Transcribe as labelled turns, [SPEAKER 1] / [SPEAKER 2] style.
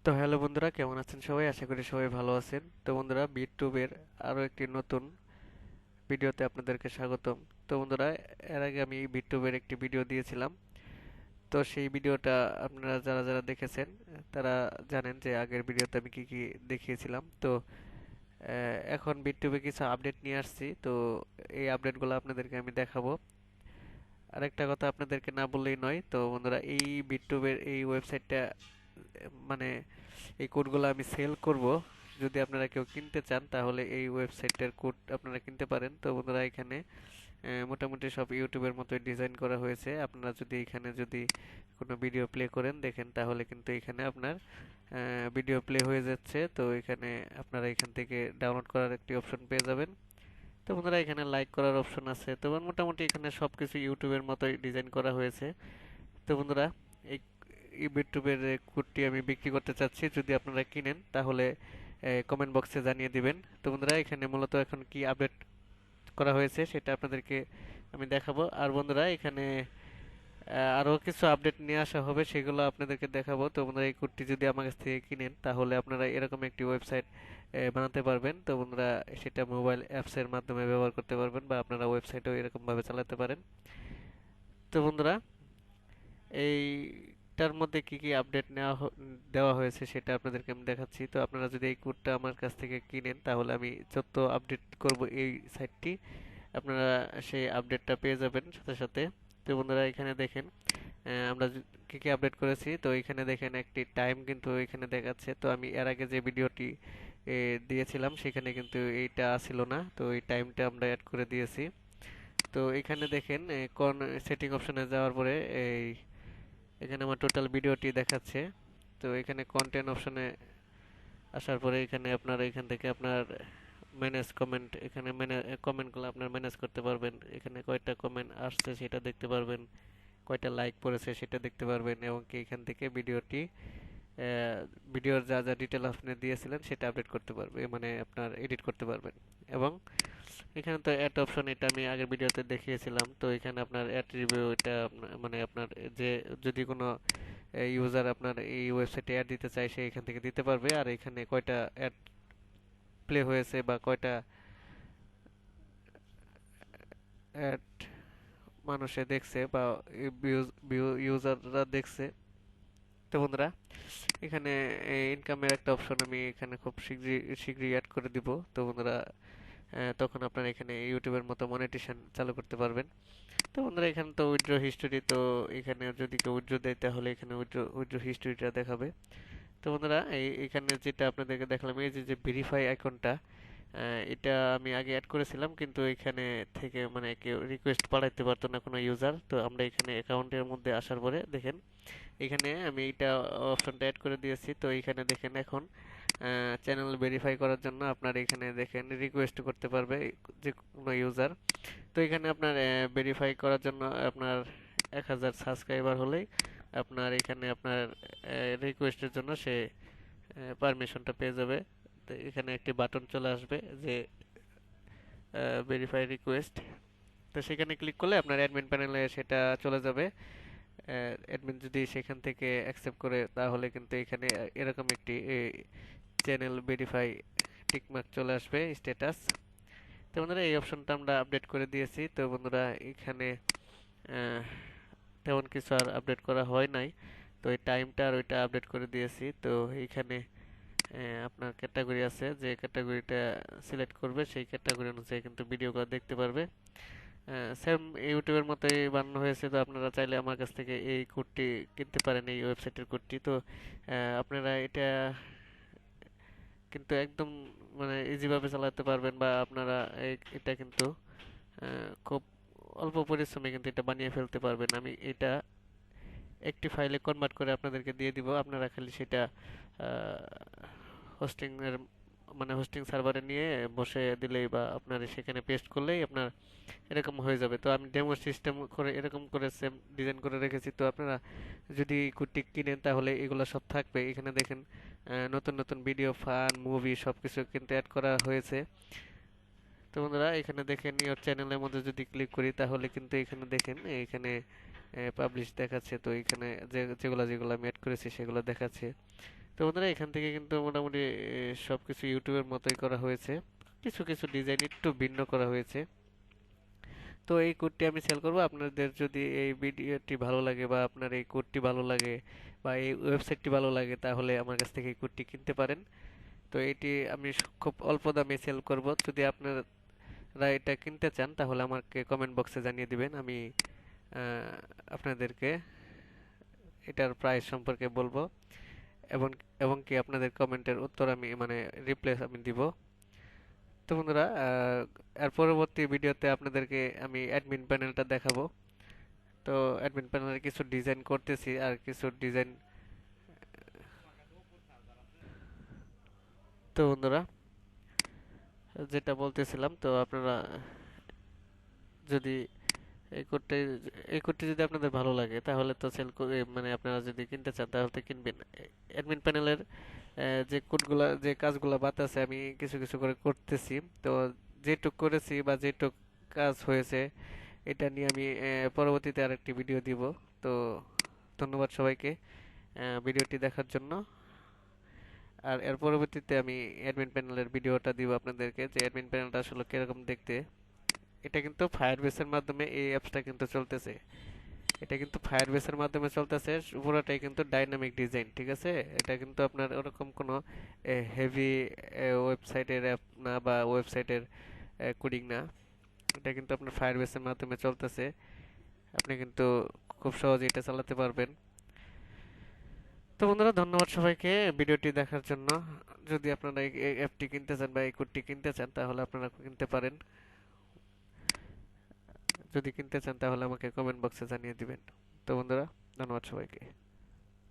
[SPEAKER 1] তো হ্যালো বন্ধুরা, কেমন আছেন সবাই? আশা করি সবাই ভালো আছেন। তো বন্ধুরা, বিটটুবের আরো একটি নতুন ভিডিওতে আপনাদেরকে স্বাগতম। তো বন্ধুরা, এর আগে আমি বিটটুবের একটি ভিডিও দিয়েছিলাম। তো সেই ভিডিওটা আপনারা যারা যারা দেখেছেন তারা জানেন যে আগের ভিডিওতে আমি কি কি দেখিয়েছিলাম। তো এখন বিটটুবে কিছু আপডেট নিয়ে আসছি। তো এই আপডেটগুলো আপনাদেরকে আমি দেখাবো। আরেকটা কথা আপনাদেরকে না বললেই নয়। তো বন্ধুরা, এই বিটটুবের এই ওয়েবসাইটটা মানে এই কোডগুলো আমি সেল করব। যদি আপনারা কেউ কিনতে চান তাহলে এই ওয়েবসাইটের কোড আপনারা কিনতে পারেন। তো বন্ধুরা, এখানে মোটামুটি সব ইউটিউবের মতোই ডিজাইন করা হয়েছে। আপনারা যদি এখানে কোনো ভিডিও প্লে করেন দেখেন, তাহলে কিন্তু এখানে আপনার ভিডিও প্লে হয়ে যাচ্ছে। তো এখানে আপনারা এখান থেকে ডাউনলোড করার একটি অপশন পেয়ে যাবেন। তো বন্ধুরা, এখানে লাইক করার অপশন আছে। তো মোটামুটি এখানে সবকিছু ইউটিউবের মতোই ডিজাইন করা হয়েছে। তো বন্ধুরা, এই ইউটিউবের কোডটি আমি বিক্রি করতে চাচ্ছি। যদি আপনারা কিনেন তাহলে কমেন্ট বক্সে জানিয়ে দিবেন। তো বন্ধুরা, এখানে মূলত এখন কি আপডেট করা হয়েছে সেটা আপনাদেরকে আমি দেখাবো। আর বন্ধুরা, এখানে আরো কিছু আপডেট নিয়ে আসা হবে, সেগুলো আপনাদেরকে দেখাবো। তো বন্ধুরা, এই কোডটি যদি আমার কাছ থেকে কিনেন তাহলে আপনারা এরকম একটি ওয়েবসাইট বানাতে পারবেন। তো বন্ধুরা, সেটা মোবাইল অ্যাপসের মাধ্যমে ব্যবহার করতে পারবেন বা আপনারা ওয়েবসাইটও এরকম ভাবে চালাতে পারেন। তো বন্ধুরা, এইটার মধ্যে কি কি আপডেট দেওয়া হয়েছে সেটা আপনাদেরকে আমি দেখাচ্ছি। তো আপনারা যদি এই কোডটা আমার কাছ থেকে কিনেন তাহলে আমি যত আপডেট করব এই সাইটটি, আপনারা সেই আপডেটটা পেয়ে যাবেন সাথে সাথে। তো বন্ধুরা, এখানে দেখেন আমরা কি কি আপডেট করেছি। তো এখানে দেখেন একটি টাইম কিন্তু এখানে দেখাচ্ছে। তো আমি এর আগে যে ভিডিওটি দিয়েছিলাম সেখানে কিন্তু এইটা ছিল না। তো এই টাইমটা আমরা অ্যাড করে দিয়েছি। তো এখানে দেখেন কোন সেটিং অপশনে যাওয়ার পরে এখানে আমার টোটাল ভিডিওটি দেখাচ্ছে। তো এখানে কন্টেন্ট অপশনে আসার পরে এখানে আপনার এখান থেকে আপনার ম্যানেজ কমেন্ট, এখানে কমেন্টগুলো আপনার ম্যানেজ করতে পারবেন। এখানে কয়টা কমেন্ট আসছে সেটা দেখতে পারবেন, কয়টা লাইক পড়েছে সেটা দেখতে পারবেন, এবং কি এখান থেকে ভিডিওর যা যা ডিটেল আপনি দিয়েছিলেন সেটা আপডেট করতে পারবে, মানে আপনার এডিট করতে পারবেন। এবং এখানে তো অ্যাড অপশন, এটা আমি আগের ভিডিওতে দেখিয়েছিলাম। তো এখানে আপনার অ্যাড রিভিউ, এটা মানে আপনার যে যদি কোনো ইউজার আপনার এই ওয়েবসাইটে অ্যাড দিতে চায় সে এখান থেকে দিতে পারবে। আর এখানে কয়টা অ্যাড প্লে হয়েছে বা কয়টা অ্যাড মানুষে দেখছে বা ইউজাররা দেখছে। তো বন্ধুরা, এখানে ইনকামের একটা অপশন আমি এখানে খুব শীঘ্রই শীঘ্রই অ্যাড করে দিব। তো বন্ধুরা, তখন আপনারা এখানে ইউটিউবের মতো মনিটেশন চালু করতে পারবেন। তো বন্ধুরা, এখানে তো উইথড্র হিস্টোরি, তো এখানে যদি কেউ উইথড্র দেয় তাহলে এখানে উইথড্র হিস্টোরিটা দেখাবে। তো বন্ধুরা, এখানে যেটা আপনাদেরকে দেখালাম, এই যে যে ভেরিফাই আইকনটা, এটা আমি আগে অ্যাড করেছিলাম, কিন্তু এখানে থেকে মানে কেউ রিকোয়েস্ট পাঠাইতে পারতো না কোনো ইউজার। তো আমরা এখানে অ্যাকাউন্টের মধ্যে আসার পরে দেখেন এখানে আমি এইটা অপশনটা অ্যাড করে দিয়েছি। তো এখানে দেখেন এখন চ্যানেল ভেরিফাই করার জন্য আপনার এখানে দেখেন রিকোয়েস্ট করতে পারবে যে কোনো ইউজার। তো এখানে আপনার ভেরিফাই করার জন্য আপনার 1000 সাবস্ক্রাইবার হলেই আপনার এখানে আপনার রিকোয়েস্টের জন্য সে পারমিশনটা পেয়ে যাবে। তো এখানে একটি বাটন চলে আসবে যে ভেরিফাই রিকোয়েস্ট। তো সেখানে ক্লিক করলে আপনার অ্যাডমিন প্যানেলে সেটা চলে যাবে। অ্যাডমিন যদি সেখান থেকে অ্যাকসেপ্ট করে তাহলে কিন্তু এখানে এরকম একটি চ্যানেল ভেরিফাই টিকমার্ক চলে আসবে স্ট্যাটাস। তো বন্ধুরা, এই অপশনটা আমরা আপডেট করে দিয়েছি। তো বন্ধুরা, এখানে আহ, তেমন কিছু আর আপডেট করা হয় নাই। তো এই টাইমটা আর ওইটা আপডেট করে দিয়েছি। তো এইখানে আপনার ক্যাটাগরি আছে, যে ক্যাটাগরিটা সিলেক্ট করবে সেই ক্যাটাগরি অনুযায়ী কিন্তু ভিডিওগুলো দেখতে পারবে। সেম ইউটিউবের মতোই বানানো হয়েছে। তো আপনারা চাইলে আমার কাছ থেকে এই কোডটি কিনতে পারেন, এই ওয়েবসাইটের কোডটি। তো আপনারা এটা কিন্তু একদম মানে ইজিভাবে চালাতে পারবেন, বা আপনারা এটা কিন্তু খুব অল্প পরিশ্রমে কিন্তু এটা বানিয়ে ফেলতে পারবেন। আমি এটা একটি ফাইলে কনভার্ট করে আপনাদেরকে দিয়ে দিব। আপনারা খালি সেটা হোস্টিং এর মানে হোস্টিং সার্ভারে নিয়ে বসে দিলেই বা আপনার সেখানে পেস্ট করলেই আপনার এরকম হয়ে যাবে। তো আমি ডেমো সিস্টেম করে এরকম করে সেম ডিজাইন করে রেখেছি। তো আপনারা যদি কুর্তি কিনেন তাহলে এগুলো সব থাকবে। এখানে দেখেন নতুন নতুন ভিডিও, ফান, মুভি সবকিছু কিন্তু অ্যাড করা হয়েছে। তো বন্ধুরা, এখানে দেখেন ইওর চ্যানেলের মধ্যে যদি ক্লিক করি তাহলে কিন্তু এখানে দেখেন এখানে পাবলিশ দেখাচ্ছে। তো এখানে যেগুলো যেগুলো আমি অ্যাড করেছি সেগুলো দেখাচ্ছে। তো বন্ধুরা এখান থেকে কিন্তু মোটামুটি সবকিছু ইউটিউবের মতোই করা হয়েছে, কিছু কিছু ডিজাইন একটু ভিন্ন করা হয়েছে। তো এই কোডটি আমি সেল করব। আপনাদের যদি এই ভিডিওটি ভালো লাগে বা আপনার এই কোডটি ভালো লাগে বা এই ওয়েবসাইটটি ভালো লাগে তাহলে আমার কাছ থেকে এই কোডটি কিনতে পারেন। তো এটি আমি খুব অল্প দামে সেল করব। যদি আপনারা এটা কিনতে চান তাহলে আমাকে কমেন্ট বক্সে জানিয়ে দিবেন, আমি আপনাদেরকে এটার প্রাইস সম্পর্কে বলবো এবং এবং কি আপনাদের কমেন্টের উত্তর আমি মানে রিপ্লাই আমি দিব। তো বন্ধুরা এর পরবর্তী ভিডিওতে আপনাদেরকে আমি অ্যাডমিন প্যানেলটা দেখাবো। তো অ্যাডমিন প্যানেলে কিছু ডিজাইন করতেছি আর কিছু ডিজাইন। তো বন্ধুরা যেটা বলতেছিলাম, তো আপনারা যদি এই কোডটি এই কোডটি যদি আপনাদের ভালো লাগে তাহলে তো সেল করে মানে আপনারা যদি কিনতে চান তাহলে তো কিনবেন। অ্যাডমিন প্যানেলের যে কোডগুলা যে কাজগুলা বাতাসে আমি কিছু কিছু করে করতেছি। তো যেটুক করেছি বা যেটুক কাজ হয়েছে এটা নিয়ে আমি পরবর্তীতে আরেকটি ভিডিও দিব। তো ধন্যবাদ সবাইকে ভিডিওটি দেখার জন্য। আর এর পরবর্তীতে আমি অ্যাডমিন প্যানেলের ভিডিওটা দিব আপনাদেরকে, যে অ্যাডমিন প্যানেলটা আসলে কিরকম দেখতে। এটা কিন্তু ফায়ারবেসের মাধ্যমে এই অ্যাপসটা কিন্তু চলতেছে। এটা কিন্তু ফায়ারবেসের মাধ্যমে চলতেছে, পুরোটাই কিন্তু ডাইনামিক ডিজাইন, ঠিক আছে? এটা কিন্তু আপনার ওরকম কোনো হেভি ওয়েবসাইটের অ্যাপ না বা ওয়েবসাইটের কোডিং না। এটা কিন্তু আপনার ফায়ারবেসের মাধ্যমে চলতেছে। আপনি কিন্তু খুব সহজে এটা চালাতে পারবেন। তো বন্ধুরা ধন্যবাদ সবাইকে ভিডিওটি দেখার জন্য। যদি আপনারা এই অ্যাপটি কিনতে চান বা এই কোডটি কিনতে চান তাহলে আপনারা কিনতে পারেন। যদি কিনতে চান তাহলে আমাকে কমেন্ট বক্সে জানিয়ে দিবেন। তো বন্ধুরা ধন্যবাদ সবাইকে।